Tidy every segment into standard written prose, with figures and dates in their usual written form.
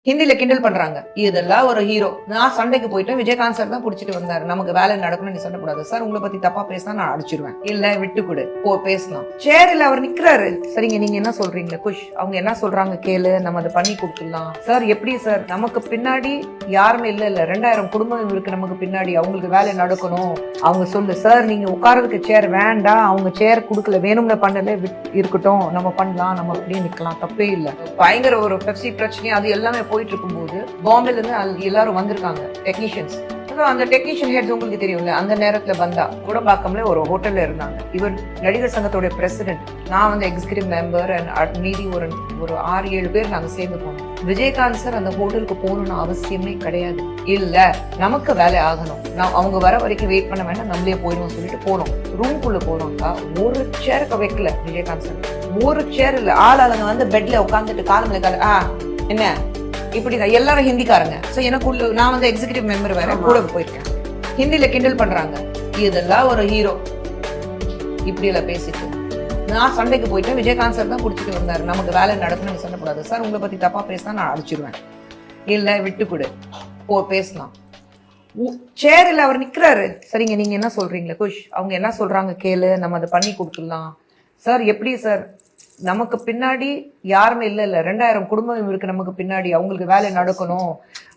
ஹிந்தில கிண்டல் பண்றாங்க. இதெல்லாம் ஒரு ஹீரோ. நான் சண்டைக்கு போயிட்டு விஜயகாந்த் சார் தான் புடிச்சிட்டு வந்தாரு. நமக்கு வேலை நடக்கணும், நீ சண்டை போடாது சார். உங்களை பத்தி தப்பா பேசினா நான் அடிச்சிருவேன். இல்ல விட்டு கொடு, போ பேசலாம். சேர்ல அவர் நிக்கிறாரு. சரிங்க, நீங்க என்ன சொல்றீங்க குஷ்? அவங்க என்ன சொல்றாங்க கேளு, நம்ம அதை பண்ணி கொடுத்துடலாம் சார். எப்படி சார்? நமக்கு பின்னாடி யாருமே இல்ல 2000 குடும்பம் இருக்கு நமக்கு பின்னாடி. அவங்களுக்கு வேலை நடக்கணும். அவங்க சொல்லு சார், நீங்க உட்காரதுக்கு சேர் வேண்டாம். அவங்க சேர் கொடுக்கல, வேணும்னு பண்ணல, இருக்கட்டும், நம்ம பண்ணலாம், நம்ம அப்படியே நிக்கலாம், தப்பே இல்லை. பயங்கர ஒரு பெப்சி பிரச்சனை அது எல்லாமே போயிட்டு இருக்கும்போது பாம்பேல இருந்து எல்லாரும் வந்திருக்காங்க டெக்னீஷியன்ஸ். அந்த டெக்னீஷியன் ஹெட்ஸ் உங்களுக்கு தெரியும்ல, அந்த நேரத்துல வந்தா கூடம்பாக்கம்ல ஒரு ஹோட்டல்ல இருந்தாங்க. இவர் நடிகர் சங்கத்தோட பிரசிடென்ட், நான் வந்து எக்ஸிகியூட்டிவ் மெம்பர் அண்ட் மீதி ஒரு 6-7 பேர் நாங்க சேர்ந்து போனோம். விஜயகாந்த் சார் அந்த ஹோட்டலுக்கு போகணும்னு அவசியமே கிடையாது. இல்ல நமக்கு வேலை ஆகணும், அவங்க வர வரைக்கும் வெயிட் பண்ண வேண்டாம், நம்மளே போயிடும் சொல்லிட்டு போனோம். ரூம்குள்ள போறோம்க்கா, ஒரு சேருக்கு வைக்கல விஜயகாந்த் சார். ஒரு சேர் இல்ல, ஆளுங்க வந்து பெட்ல உட்காந்துட்டு காலம்ல என்ன இப்படிதான் எல்லாரும் ஹிந்திக்காரங்க. சோ எனக்குள்ள நான் வந்து எக்ஸிகியூட்டிவ் மெம்பர் வேற கூட போயிருக்கேன். ஹிந்தில கிண்டல் பண்றாங்க. இதெல்லாம் ஒரு ஹீரோ. இப்படி எல்லாம் பேசிட்டு நான் சண்டைக்கு போயிட்டு விஜயகாந்த் சார் தான் புடிச்சிட்டு வந்தாரு. நமக்கு வேலை நடக்கணும், நீ சண்டை போடாது சார். உங்களை பத்தி தப்பா பேசினா நான் அடிச்சிருவேன். இல்ல விட்டு கொடு, போ பேசலாம். சேர்ல அவர் நிக்கிறாரு. சரிங்க, நீங்க என்ன சொல்றீங்க குஷ்? அவங்க என்ன சொல்றாங்க கேளு, நம்ம அதை பண்ணி கொடுத்துடலாம் சார். எப்படி சார்? நமக்கு பின்னாடி யாருமே இல்ல 2000 குடும்பம் இருக்கு நமக்கு பின்னாடி. அவங்களுக்கு வேலை நடக்கணும்.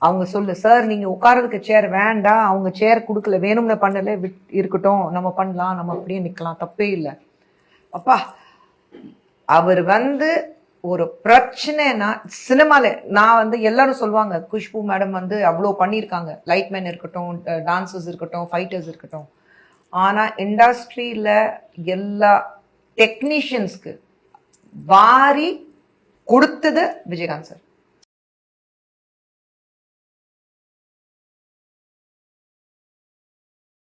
அவங்க சொல்லு சார், நீங்க உட்காரதுக்கு சேர் வேண்டாம். அவங்க சேர் கொடுக்கல, வேணும்னு பண்ணல, இருக்கட்டும், நம்ம பண்ணலாம், நம்ம அப்படியே நிக்கலாம், தப்பே இல்லை. அப்பா, அவர் வந்து ஒரு பிரச்சனைனா சினிமால நான் வந்து எல்லாரும் சொல்லுவாங்க குஷ்பு மேடம் வந்து அவ்வளோ பண்ணியிருக்காங்க. லைட்மேன் இருக்கட்டும், டான்சர்ஸ் இருக்கட்டும், ஃபைட்டர்ஸ் இருக்கட்டும். ஆனா இண்டஸ்ட்ரியில எல்லா டெக்னீஷியன்ஸ்க்கு வாரி கொடுத்தது விஜயகாந்த் சார்.